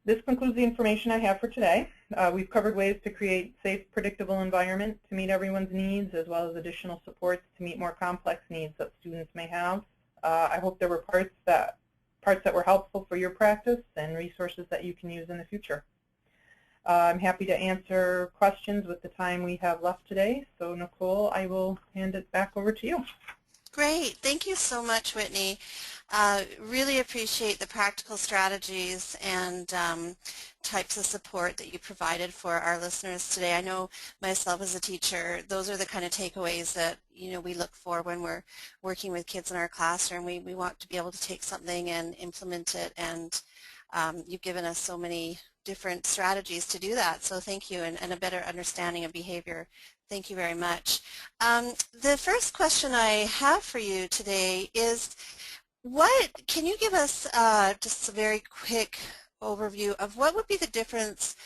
This concludes the information I have for today. We've covered ways to create safe, predictable environment to meet everyone's needs, as well as additional supports to meet more complex needs that students may have. I hope there were parts that were helpful for your practice and resources that you can use in the future. I'm happy to answer questions with the time we have left today. So Nicole, I will hand it back over to you. Great. Thank you so much, Whitney. Really appreciate the practical strategies and types of support that you provided for our listeners today. I know myself as a teacher, those are the kind of takeaways that we look for when we're working with kids in our classroom. We want to be able to take something and implement it, and you've given us so many different strategies to do that. So thank you, and a better understanding of behavior. Thank you very much. The first question I have for you today is, can you give us just a very quick overview of what would be the difference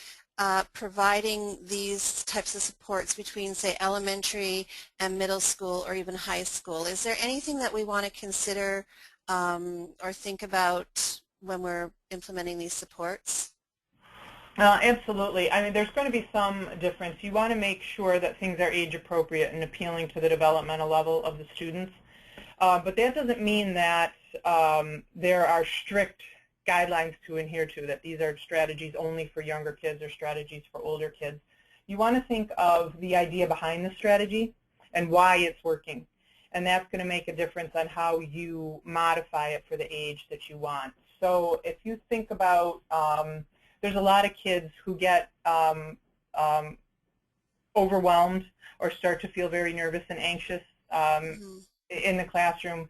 providing these types of supports between, say, elementary and middle school or even high school? Is there anything that we want to consider or think about when we're implementing these supports? Absolutely. I mean, there's going to be some difference. You want to make sure that things are age appropriate and appealing to the developmental level of the students. But that doesn't mean that there are strict guidelines to adhere to, that these are strategies only for younger kids or strategies for older kids. You want to think of the idea behind the strategy and why it's working. And that's going to make a difference on how you modify it for the age that you want. So if you think about, there's a lot of kids who get overwhelmed or start to feel very nervous and anxious in the classroom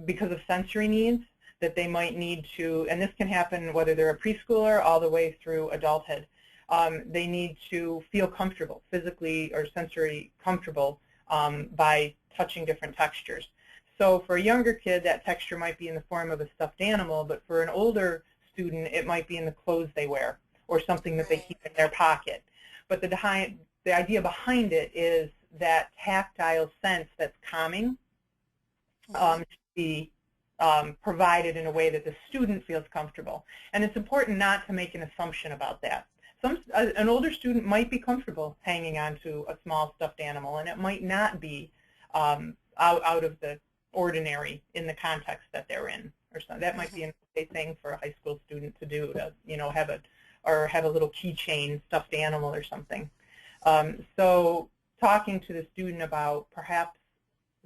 because of sensory needs that they might need to, and this can happen whether they're a preschooler all the way through adulthood. They need to feel comfortable, physically or sensory comfortable by touching different textures. So for a younger kid, that texture might be in the form of a stuffed animal, but for an older student, it might be in the clothes they wear or something that they keep in their pocket. But the idea behind it is that tactile sense that's calming should be provided in a way that the student feels comfortable. And it's important not to make an assumption about that. An older student might be comfortable hanging on to a small stuffed animal, and it might not be out of the ordinary in the context that they're in. Or so that might be an okay thing for a high school student to do, to have a little keychain stuffed animal or something. So talking to the student about perhaps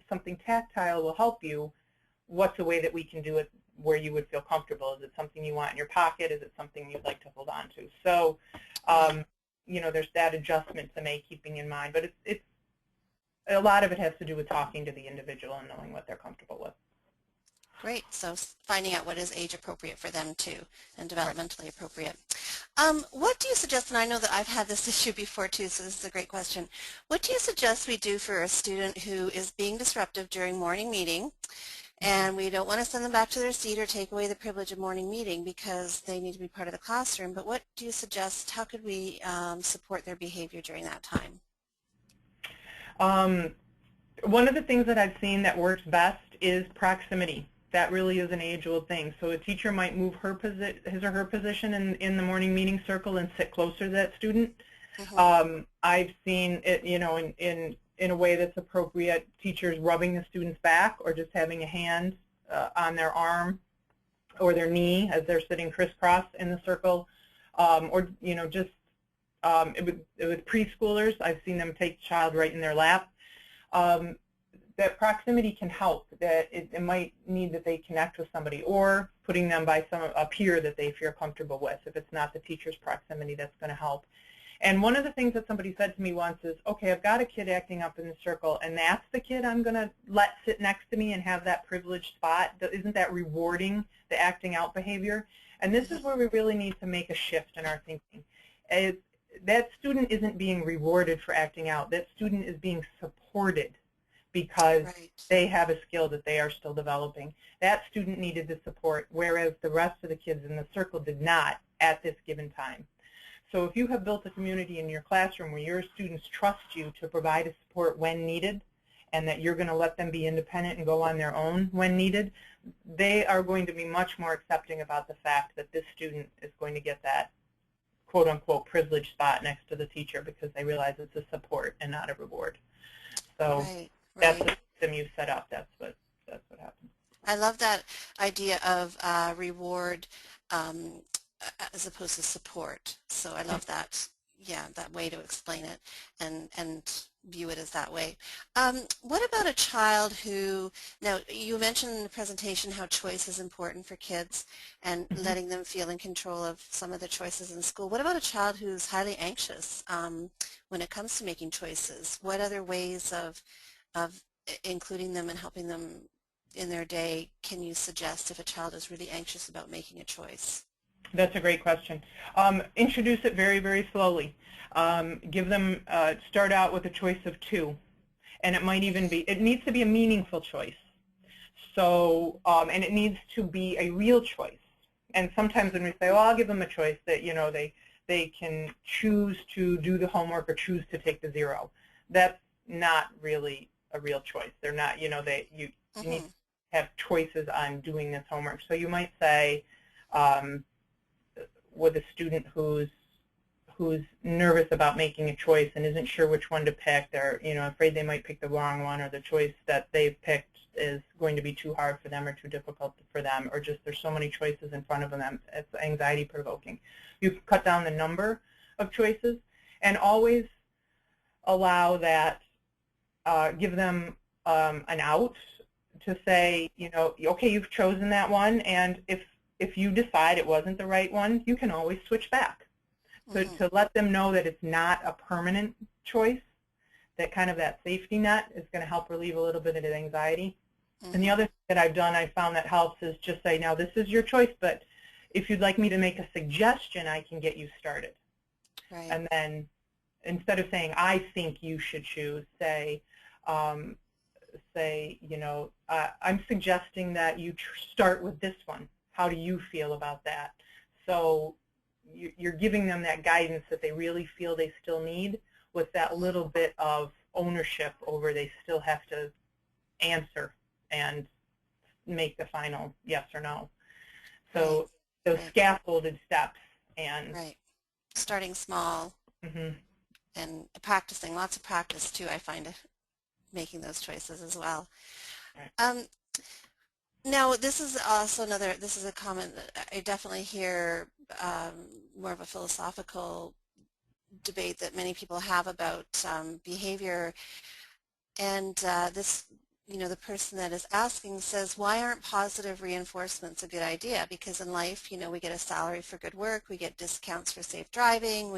something tactile will help you. What's a way that we can do it where you would feel comfortable? Is it something you want in your pocket? Is it something you'd like to hold on to? So, there's that adjustment to make, keeping in mind. But it's a lot of it has to do with talking to the individual and knowing what they're comfortable with. Great. So finding out what is age appropriate for them too, and developmentally appropriate. What do you suggest, and I know that I've had this issue before too, so this is a great question. What do you suggest we do for a student who is being disruptive during morning meeting, and we don't want to send them back to their seat or take away the privilege of morning meeting because they need to be part of the classroom, but what do you suggest, how could we support their behavior during that time? One of the things that I've seen that works best is proximity. That really is an age-old thing. So a teacher might move his or her position in the morning meeting circle and sit closer to that student. I've seen it, in a way that's appropriate, teachers rubbing the student's back or just having a hand on their arm or their knee as they're sitting crisscross in the circle, or just with preschoolers, I've seen them take the child right in their lap. That proximity can help. That it might need that they connect with somebody, or putting them by a peer that they feel comfortable with. If it's not the teacher's proximity, that's going to help. And one of the things that somebody said to me once is, okay, I've got a kid acting up in the circle, and that's the kid I'm going to let sit next to me and have that privileged spot. Isn't that rewarding, the acting out behavior? And this is where we really need to make a shift in our thinking. That student isn't being rewarded for acting out. That student is being supported because they have a skill that they are still developing. That student needed the support, whereas the rest of the kids in the circle did not at this given time. So if you have built a community in your classroom where your students trust you to provide a support when needed, and that you're going to let them be independent and go on their own when needed, they are going to be much more accepting about the fact that this student is going to get that quote-unquote privileged spot next to the teacher because they realize it's a support and not a reward. So that's the system you set up. That's what happens. I love that idea of reward as opposed to support. So I love that, that way to explain it and view it as that way. What about a child who, now you mentioned in the presentation how choice is important for kids and letting them feel in control of some of the choices in school. What about a child who's highly anxious when it comes to making choices? What other ways of including them and helping them in their day can you suggest if a child is really anxious about making a choice? That's a great question. Introduce it very, very slowly. Give them, start out with a choice of 2. And it might even be, it needs to be a meaningful choice. So, and it needs to be a real choice. And sometimes when we say, well, I'll give them a choice that, they can choose to do the homework or choose to take the 0. That's not really a real choice. They're not, you need to have choices on doing this homework. So you might say, with a student who's nervous about making a choice and isn't sure which one to pick. They're afraid they might pick the wrong one, or the choice that they've picked is going to be too hard for them or too difficult for them, or just there's so many choices in front of them, it's anxiety provoking. You can cut down the number of choices and always allow that, give them an out to say, okay, you've chosen that one, and if you decide it wasn't the right one, you can always switch back. So to let them know that it's not a permanent choice, that kind of that safety net is going to help relieve a little bit of the anxiety. And the other thing that I've done, I found that helps, is just say, now this is your choice, but if you'd like me to make a suggestion, I can get you started. Right. And then instead of saying, I think you should choose, say, I'm suggesting that you start with this one. How do you feel about that? So you're giving them that guidance that they really feel they still need, with that little bit of ownership over they still have to answer and make the final yes or no. So those scaffolded steps and starting small and practicing, lots of practice too, I find, making those choices as well. Now, this is also this is a comment that I definitely hear, more of a philosophical debate that many people have about behavior. And the person that is asking says, why aren't positive reinforcements a good idea? Because in life, we get a salary for good work, we get discounts for safe driving,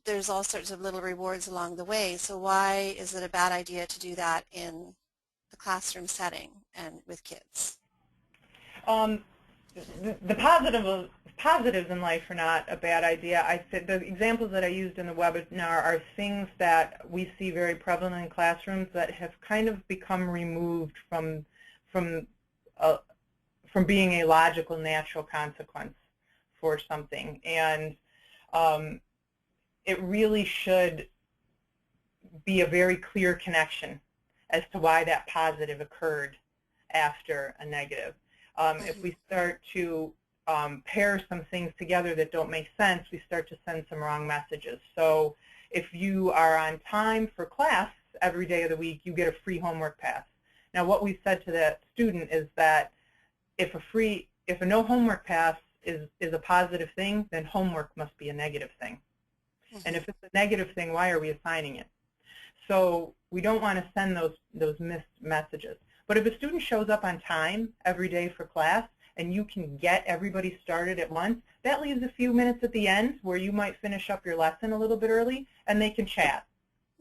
there's all sorts of little rewards along the way. So why is it a bad idea to do that in the classroom setting and with kids? The positives in life are not a bad idea. The examples that I used in the webinar are things that we see very prevalent in classrooms that have kind of become removed from being a logical, natural consequence for something. And it really should be a very clear connection as to why that positive occurred after a negative. If we start to pair some things together that don't make sense, we start to send some wrong messages. So if you are on time for class every day of the week, you get a free homework pass. Now, what we said to that student is that if a no homework pass is a positive thing, then homework must be a negative thing. And if it's a negative thing, why are we assigning it? So we don't want to send those missed messages. But if a student shows up on time every day for class and you can get everybody started at once, that leaves a few minutes at the end where you might finish up your lesson a little bit early and they can chat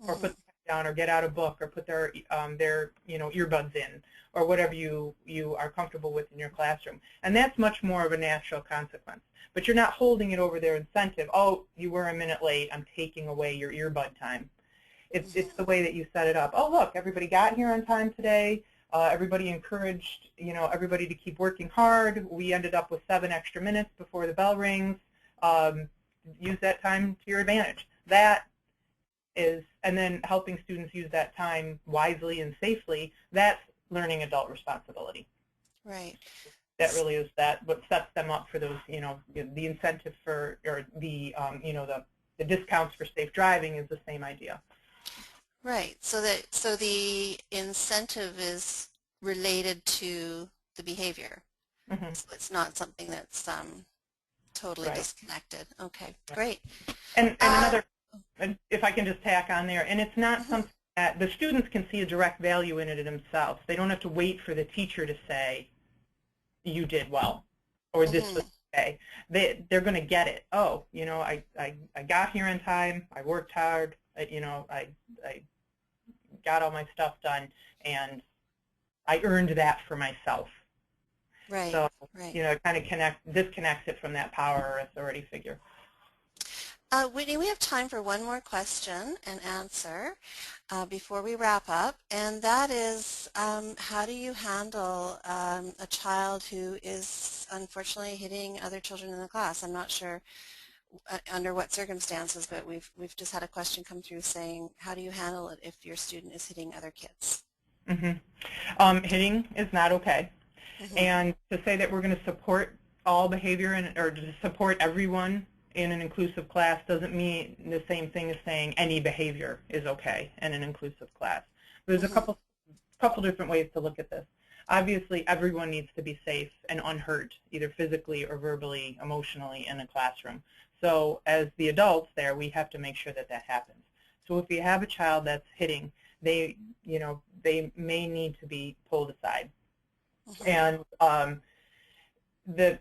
or put the pen down or get out a book or put their earbuds in or whatever you are comfortable with in your classroom. And that's much more of a natural consequence. But you're not holding it over their incentive. Oh, you were a minute late. I'm taking away your earbud time. It's the way that you set it up. Oh, look, everybody got here on time today. Everybody encouraged, everybody to keep working hard. We ended up with 7 extra minutes before the bell rings. Use that time to your advantage. That is, and then helping students use that time wisely and safely, that's learning adult responsibility. Right. That really is what sets them up for those, the incentive for, or the discounts for safe driving is the same idea. Right. So the incentive is related to the behavior. So it's not something that's totally disconnected. Okay, great. And another, if I can just tack on there, and it's not something that the students can see a direct value in it themselves. They don't have to wait for the teacher to say, you did well, or this was okay. They're going to get it. Oh, I got here on time. I worked hard. I got all my stuff done, and I earned that for myself. Right. So, it kind of disconnects it from that power or authority figure. Whitney, we have time for one more question and answer before we wrap up, and that is, how do you handle a child who is unfortunately hitting other children in the class? I'm not sure under what circumstances, but we've just had a question come through saying, how do you handle it if your student is hitting other kids? Hitting is not okay. And to say that we're going to support all behavior or to support everyone in an inclusive class doesn't mean the same thing as saying any behavior is okay in an inclusive class. There's a couple different ways to look at this. Obviously, everyone needs to be safe and unhurt, either physically or verbally, emotionally in a classroom. So as the adults there, we have to make sure that that happens. So if you have a child that's hitting, they may need to be pulled aside. And the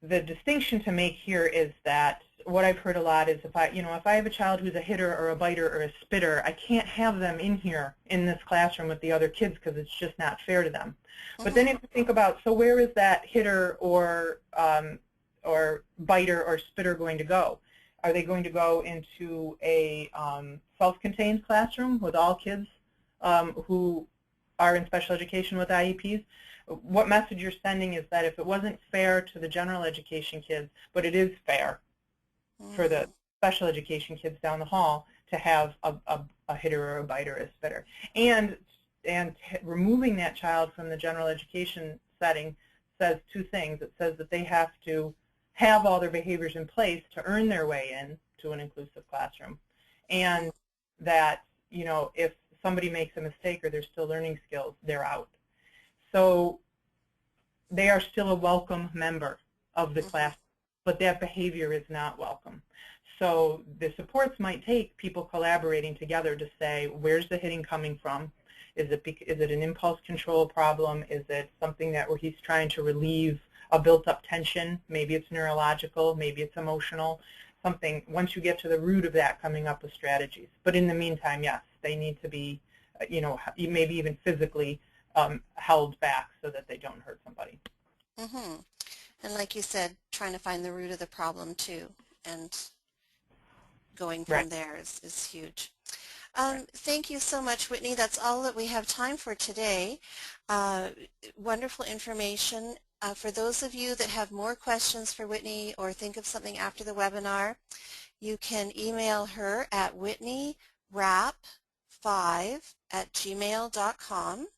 distinction to make here is that what I've heard a lot is if I have a child who's a hitter or a biter or a spitter, I can't have them in here in this classroom with the other kids because it's just not fair to them. But then if you think about, so where is that hitter or biter or spitter going to go? Are they going to go into a self-contained classroom with all kids who are in special education with IEPs? What message you're sending is that if it wasn't fair to the general education kids, but it is fair for the special education kids down the hall to have a hitter or a biter or a spitter. And removing that child from the general education setting says two things. It says that they have to have all their behaviors in place to earn their way in to an inclusive classroom. And that, if somebody makes a mistake or they're still learning skills, they're out. So they are still a welcome member of the class, but that behavior is not welcome. So the supports might take people collaborating together to say, where's the hitting coming from? Is it an impulse control problem? Is it something where he's trying to relieve a built-up tension? Maybe it's neurological, maybe it's emotional, something. Once you get to the root of that, coming up with strategies. But in the meantime, yes, they need to be, maybe even physically held back so that they don't hurt somebody. And like you said, trying to find the root of the problem too, and going from there is huge. Thank you so much, Whitney. That's all that we have time for today. Wonderful information. For those of you that have more questions for Whitney or think of something after the webinar, you can email her at whitneyrapp5@gmail.com.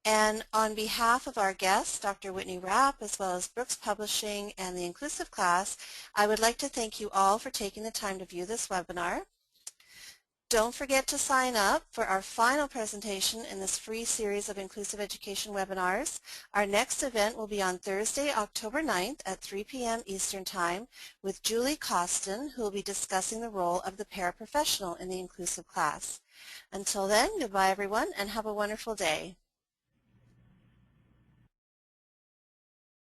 And on behalf of our guests, Dr. Whitney Rapp, as well as Brooks Publishing and the Inclusive Class, I would like to thank you all for taking the time to view this webinar. Don't forget to sign up for our final presentation in this free series of inclusive education webinars. Our next event will be on Thursday, October 9th at 3 p.m. Eastern Time with Julie Costin, who will be discussing the role of the paraprofessional in the inclusive class. Until then, goodbye everyone and have a wonderful day.